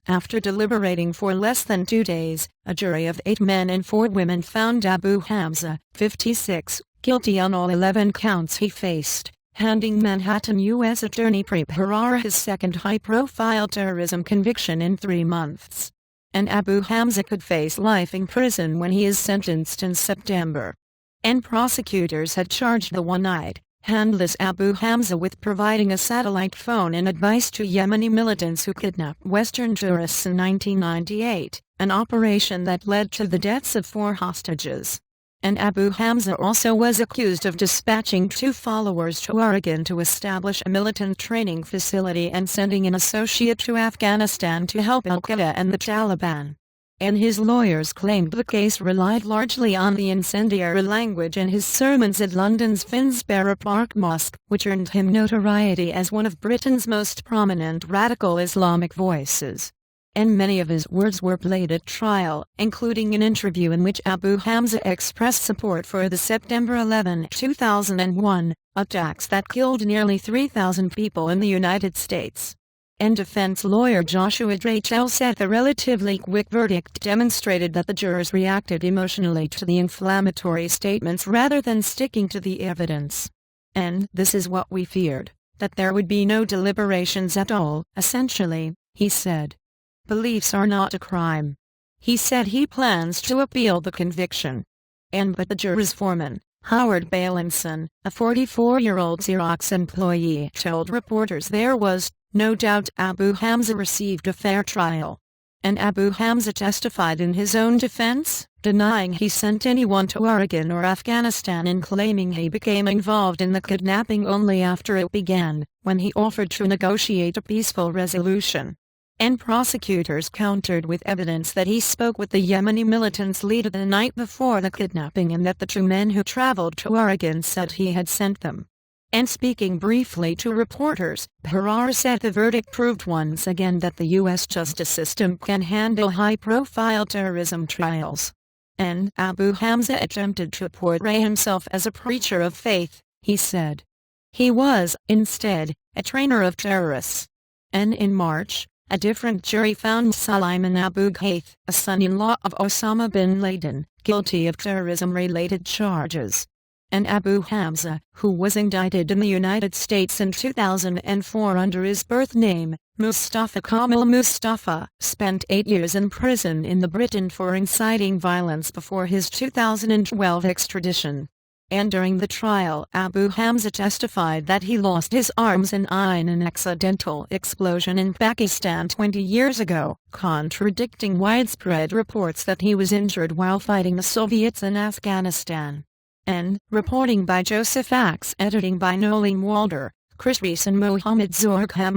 After deliberating for less than 2 days, a jury of 8 men and 4 women found Abu Hamza, 56, guilty on all 11 counts he faced, handing Manhattan U.S. Attorney Preet Bharara his second high-profile terrorism conviction in 3 months. And Abu Hamza could face life in prison when he is sentenced in September. And prosecutors had charged the one-eyed, handless Abu Hamza with providing a satellite phone and advice to Yemeni militants who kidnapped Western tourists in 1998, an operation that led to the deaths of 4 hostages. And Abu Hamza also was accused of dispatching 2 followers to Oregon to establish a militant training facility and sending an associate to Afghanistan to help Al-Qaeda and the Taliban. And his lawyers claimed the case relied largely on the incendiary language in his sermons at London's Finsbury Park Mosque, which earned him notoriety as one of Britain's most prominent radical Islamic voices. And many of his words were played at trial, including an interview in which Abu Hamza expressed support for the September 11, 2001, attacks that killed nearly 3,000 people in the United States. And defense lawyer Joshua Drachel said the relatively quick verdict demonstrated that the jurors reacted emotionally to the inflammatory statements rather than sticking to the evidence. And this is what we feared, that there would be no deliberations at all, essentially, he said. Beliefs are not a crime. He said he plans to appeal the conviction. But the juror's foreman, Howard Bailenson, a 44-year-old Xerox employee, told reporters there was no doubt Abu Hamza received a fair trial. And Abu Hamza testified in his own defense, denying he sent anyone to Oregon or Afghanistan and claiming he became involved in the kidnapping only after it began, when he offered to negotiate a peaceful resolution. And prosecutors countered with evidence that he spoke with the Yemeni militants leader the night before the kidnapping and that the 2 men who traveled to Oregon said he had sent them. And speaking briefly to reporters, Bharara said the verdict proved once again that the U.S. justice system can handle high-profile terrorism trials. And Abu Hamza attempted to portray himself as a preacher of faith, he said. He was, instead, a trainer of terrorists. And in March, a different jury found Sulaiman Abu Ghaith, a son-in-law of Osama bin Laden, guilty of terrorism-related charges. And Abu Hamza, who was indicted in the United States in 2004 under his birth name, Mustafa Kamal Mustafa, spent 8 years in prison in Britain for inciting violence before his 2012 extradition. And during the trial, Abu Hamza testified that he lost his arms in an accidental explosion in Pakistan 20 years ago, contradicting widespread reports that he was injured while fighting the Soviets in Afghanistan. And, reporting by Joseph Axe, editing by Nolene Walder, Chris Reese and Mohammed Zorgham.